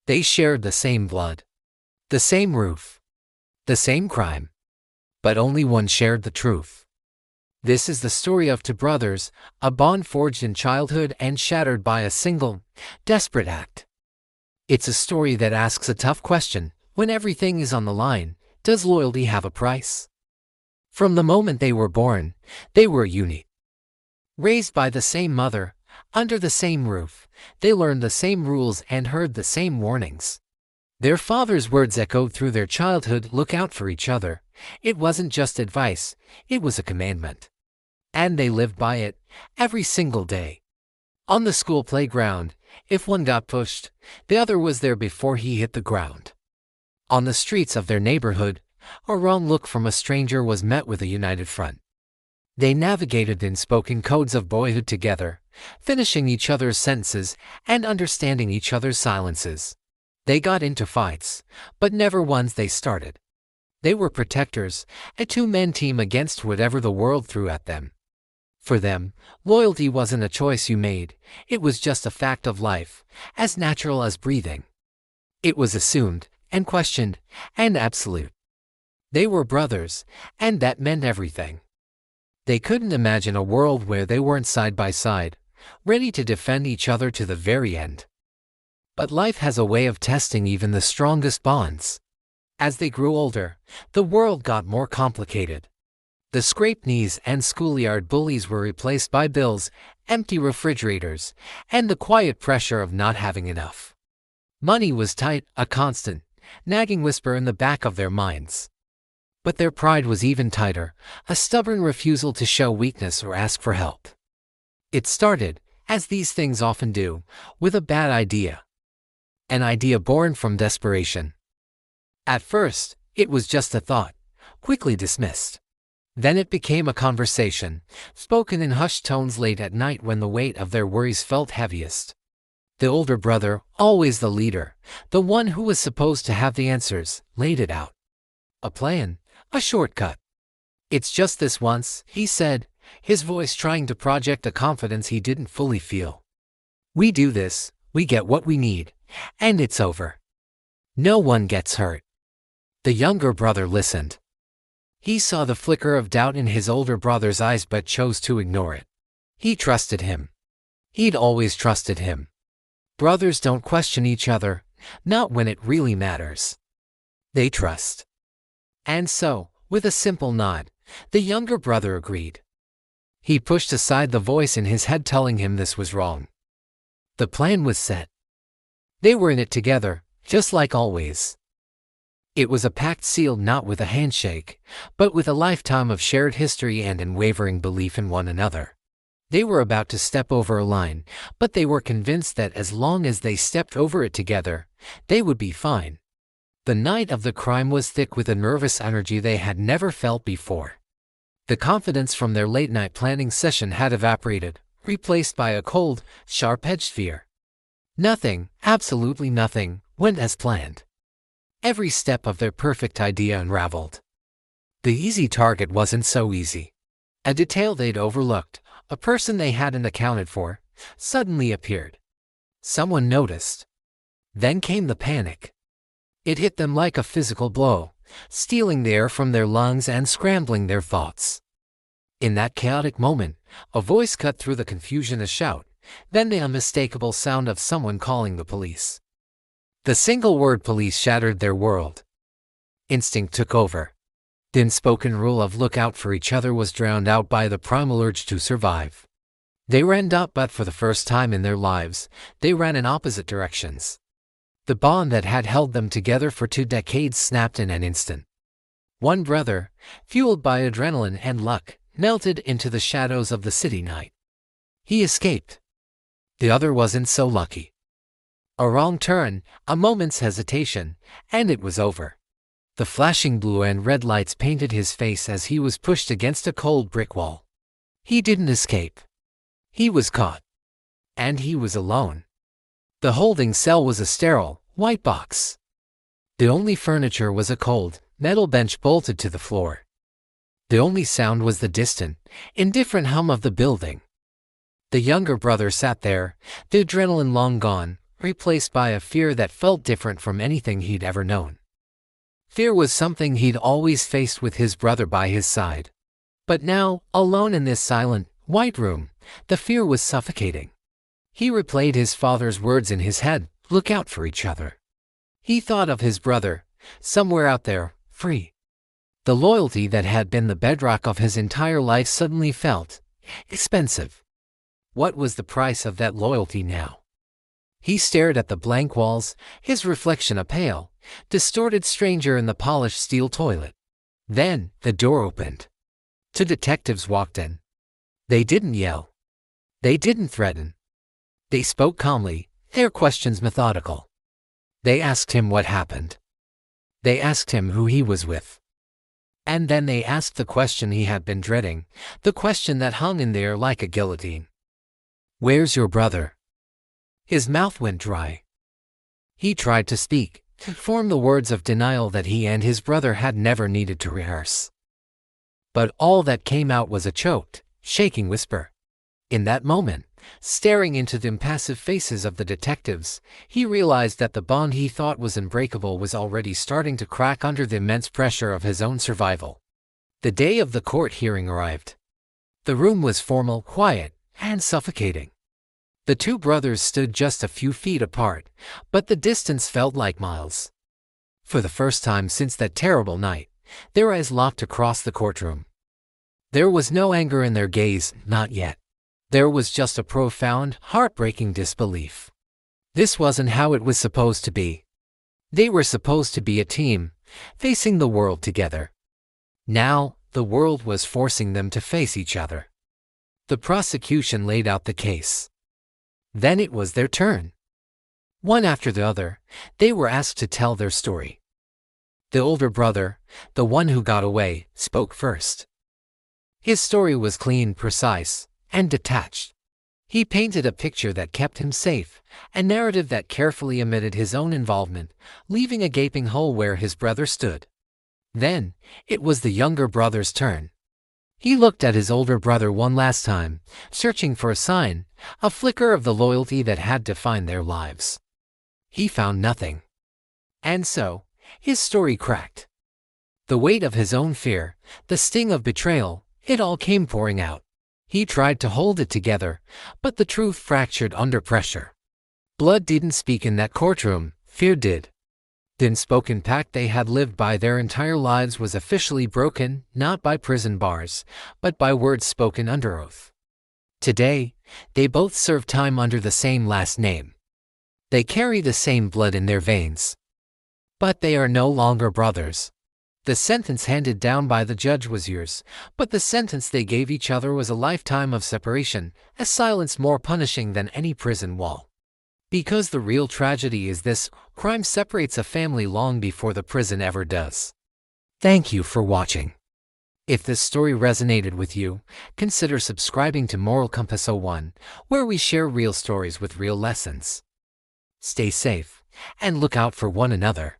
They shared the same blood, the same roof, the same crime. But only one shared the truth. This is the story of two brothers, a bond forged in childhood and shattered by a single, desperate act. It's a story that asks a tough question: when everything is on the line, does loyalty have a price? From the moment they were born, they were unique. Raised by the same mother, under the same roof, they learned the same rules and heard the same warnings. Their father's words echoed through their childhood: look out for each other. It wasn't just advice, it was a commandment. And they lived by it, every single day. On the school playground, if one got pushed, the other was there before he hit the ground. On the streets of their neighborhood, a wrong look from a stranger was met with a united front. They navigated unspoken codes of boyhood together, finishing each other's sentences and understanding each other's silences. They got into fights, but never ones they started. They were protectors, a two-man team against whatever the world threw at them. For them, loyalty wasn't a choice you made, it was just a fact of life, as natural as breathing. It was assumed, and questioned, and absolute. They were brothers, and that meant everything. They couldn't imagine a world where they weren't side by side, ready to defend each other to the very end. But life has a way of testing even the strongest bonds. As they grew older, the world got more complicated. The scraped knees and schoolyard bullies were replaced by bills, empty refrigerators, and the quiet pressure of not having enough. Money was tight, a constant, nagging whisper in the back of their minds. But their pride was even tighter, a stubborn refusal to show weakness or ask for help. It started, as these things often do, with a bad idea. An idea born from desperation. At first, it was just a thought, quickly dismissed. Then it became a conversation, spoken in hushed tones late at night when the weight of their worries felt heaviest. The older brother, always the leader, the one who was supposed to have the answers, laid it out. A plan, a shortcut. It's just this once, he said, his voice trying to project a confidence he didn't fully feel. We do this, we get what we need, and it's over. No one gets hurt. The younger brother listened. He saw the flicker of doubt in his older brother's eyes but chose to ignore it. He trusted him. He'd always trusted him. Brothers don't question each other, not when it really matters. They trust. And so, with a simple nod, the younger brother agreed. He pushed aside the voice in his head telling him this was wrong. The plan was set. They were in it together, just like always. It was a pact sealed not with a handshake, but with a lifetime of shared history and unwavering belief in one another. They were about to step over a line, but they were convinced that as long as they stepped over it together, they would be fine. The night of the crime was thick with a nervous energy they had never felt before. The confidence from their late-night planning session had evaporated, replaced by a cold, sharp-edged fear. Nothing, absolutely nothing, went as planned. Every step of their perfect idea unraveled. The easy target wasn't so easy. A detail they'd overlooked, a person they hadn't accounted for, suddenly appeared. Someone noticed. Then came the panic. It hit them like a physical blow, stealing the air from their lungs and scrambling their thoughts. In that chaotic moment, a voice cut through the confusion, a shout, then the unmistakable sound of someone calling the police. The single word police shattered their world. Instinct took over. The unspoken rule of look out for each other was drowned out by the primal urge to survive. They ran up, but for the first time in their lives, they ran in opposite directions. The bond that had held them together for 2 decades snapped in an instant. One brother, fueled by adrenaline and luck, melted into the shadows of the city night. He escaped. The other wasn't so lucky. A wrong turn, a moment's hesitation, and it was over. The flashing blue and red lights painted his face as he was pushed against a cold brick wall. He didn't escape. He was caught. And he was alone. The holding cell was a sterile, white box. The only furniture was a cold, metal bench bolted to the floor. The only sound was the distant, indifferent hum of the building. The younger brother sat there, the adrenaline long gone, replaced by a fear that felt different from anything he'd ever known. Fear was something he'd always faced with his brother by his side. But now, alone in this silent, white room, the fear was suffocating. He replayed his father's words in his head, "Look out for each other." He thought of his brother, somewhere out there, free. The loyalty that had been the bedrock of his entire life suddenly felt expensive. What was the price of that loyalty now? He stared at the blank walls, his reflection a pale, distorted stranger in the polished steel toilet. Then, the door opened. Two detectives walked in. They didn't yell. They didn't threaten. They spoke calmly, their questions methodical. They asked him what happened. They asked him who he was with. And then they asked the question he had been dreading, the question that hung in there like a guillotine. "Where's your brother?" His mouth went dry. He tried to speak, to form the words of denial that he and his brother had never needed to rehearse. But all that came out was a choked, shaking whisper. In that moment, staring into the impassive faces of the detectives, he realized that the bond he thought was unbreakable was already starting to crack under the immense pressure of his own survival. The day of the court hearing arrived. The room was formal, quiet, and suffocating. The two brothers stood just a few feet apart, but the distance felt like miles. For the first time since that terrible night, their eyes locked across the courtroom. There was no anger in their gaze, not yet. There was just a profound, heartbreaking disbelief. This wasn't how it was supposed to be. They were supposed to be a team, facing the world together. Now, the world was forcing them to face each other. The prosecution laid out the case. Then it was their turn. One after the other, they were asked to tell their story. The older brother, the one who got away, spoke first. His story was clean, precise, and detached. He painted a picture that kept him safe, a narrative that carefully omitted his own involvement, leaving a gaping hole where his brother stood. Then, it was the younger brother's turn. He looked at his older brother one last time, searching for a sign, a flicker of the loyalty that had defined their lives. He found nothing. And so, his story cracked. The weight of his own fear, the sting of betrayal, it all came pouring out. He tried to hold it together, but the truth fractured under pressure. Blood didn't speak in that courtroom, fear did. The unspoken pact they had lived by their entire lives was officially broken, not by prison bars, but by words spoken under oath. Today, they both serve time under the same last name. They carry the same blood in their veins. But they are no longer brothers. The sentence handed down by the judge was years, but the sentence they gave each other was a lifetime of separation, a silence more punishing than any prison wall. Because the real tragedy is this: crime separates a family long before the prison ever does. Thank you for watching. If this story resonated with you, consider subscribing to Moral Compass 01, where we share real stories with real lessons. Stay safe, and look out for one another.